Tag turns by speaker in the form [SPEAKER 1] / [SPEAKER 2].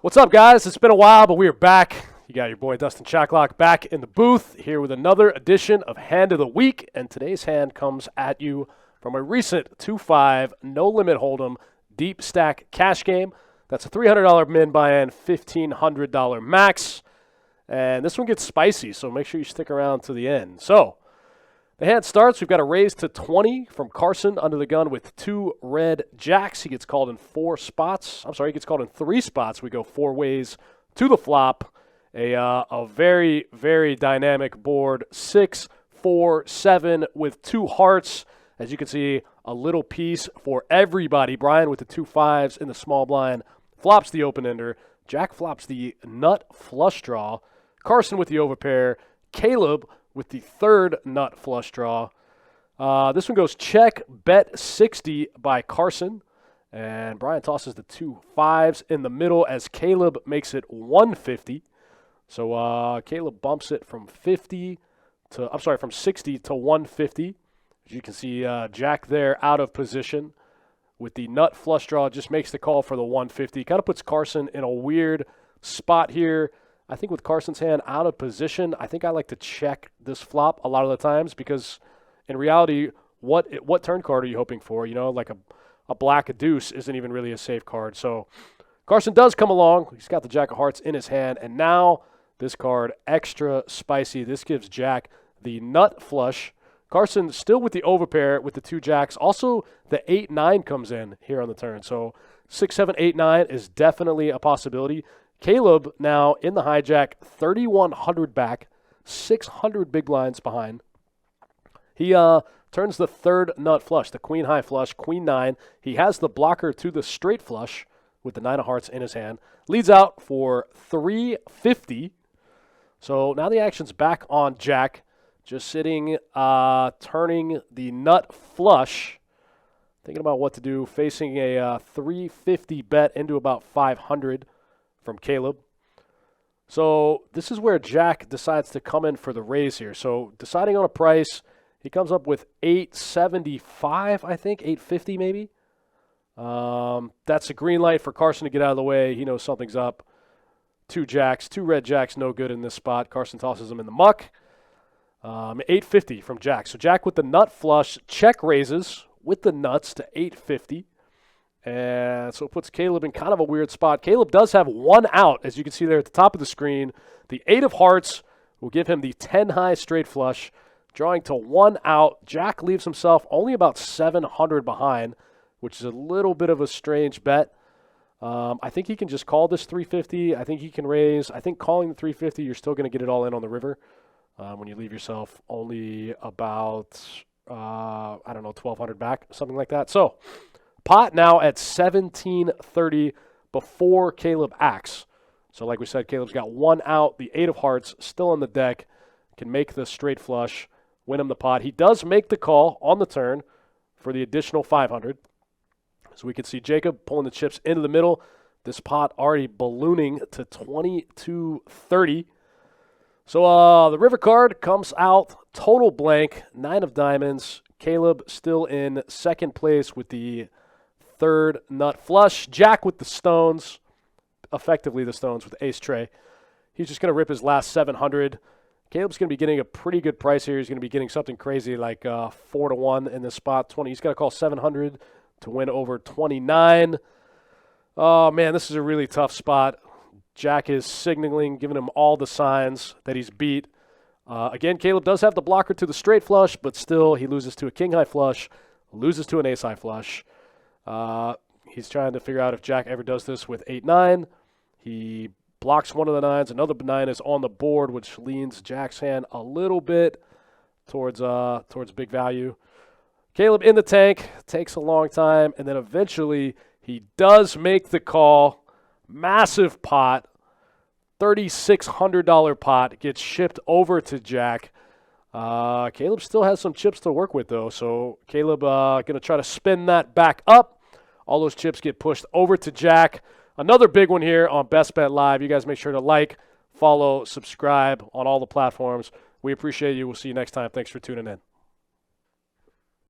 [SPEAKER 1] What's up, guys? It's been a while, but we are back. You got your boy Dustin Shacklock back in the booth here with another edition of Hand of the Week, and today's hand comes at you from a recent 2-5 no-limit hold'em deep stack cash game. That's a $300 min buy-in, $1,500 max, and this one gets spicy, so make sure you stick around to the end. So the hand starts. We've got a raise to 20 from Carson under the gun with 2 red jacks. He gets called in 4 spots. I'm sorry, he gets called in 3 spots. We go 4 ways to the flop. A very, very dynamic board. 6, 4, 7 with 2 hearts. As you can see, a little piece for everybody. Brian with the 2 5s in the small blind flops the open ender. Jack flops the nut flush draw. Carson with the overpair. Caleb with the 3rd nut flush draw. This one goes check, bet 60 by Carson. And Brian tosses the 2 5s in the middle as Caleb makes it 150. So Caleb bumps it from 60 to 150. As you can see, Jack there out of position with the nut flush draw, just makes the call for the 150. Kind of puts Carson in a weird spot here. I think with Carson's hand out of position, I think I like to check this flop a lot of the times because in reality, what turn card are you hoping for? You know, like a black deuce isn't even really a safe card. So Carson does come along. He's got the jack of hearts in his hand, and now this card extra spicy. This gives Jack the nut flush. Carson still with the overpair with the 2 jacks. Also, the 8-9 comes in here on the turn. So 6, 7, 8, 9 is definitely a possibility. Caleb now in the hijack, 3,100 back, 600 big blinds behind. He turns the 3rd nut flush, the queen high flush, queen 9. He has the blocker to the straight flush with the 9 of hearts in his hand. Leads out for 350. So now the action's back on Jack, just sitting, turning the nut flush, thinking about what to do, facing a 350 bet into about 500 from Caleb. So this is where Jack decides to come in for the raise here. So deciding on a price, he comes up with 875, I think, 850 maybe. That's a green light for Carson to get out of the way. He knows something's up. 2 jacks, 2 red jacks, no good in this spot. Carson tosses them in the muck. 850 from Jack. So Jack with the nut flush, check raises with the nuts to 850. And so it puts Caleb in kind of a weird spot. Caleb does have 1 out, as you can see there at the top of the screen. The 8 of hearts will give him the 10 high straight flush, drawing to 1 out. Jack leaves himself only about 700 behind, which is a little bit of a strange bet. I think he can just call this 350. I think he can raise. I think calling the 350, you're still going to get it all in on the river when you leave yourself only about, 1,200 back, something like that. So pot now at 1730 before Caleb acts. So like we said, Caleb's got 1 out. The 8 of hearts still on the deck, can make the straight flush, win him the pot. He does make the call on the turn for the additional 500. So we can see Jacob pulling the chips into the middle. This pot already ballooning to 2230. So the river card comes out total blank, 9 of diamonds. Caleb still in second place with the 3rd nut flush. Jack with the stones, effectively the stones with ace tray. He's just going to rip his last 700. Caleb's going to be getting a pretty good price here. He's going to be getting something crazy like 4-1 in this spot. 20. He's got to call 700 to win over 29. Oh, man, this is a really tough spot. Jack is signaling, giving him all the signs that he's beat. Again, Caleb does have the blocker to the straight flush, but still he loses to a king high flush, loses to an ace high flush. He's trying to figure out if Jack ever does this with 8-9. He blocks one of the 9s. Another 9 is on the board, which leans Jack's hand a little bit towards big value. Caleb in the tank, takes a long time, and then eventually he does make the call. Massive pot, $3,600 pot, gets shipped over to Jack. Caleb still has some chips to work with, though, so Caleb going to try to spin that back up. All those chips get pushed over to Jack. another big one here on Best Bet Live. You guys make sure to like, follow, subscribe on all the platforms. We appreciate you. We'll see you next time. Thanks for tuning in.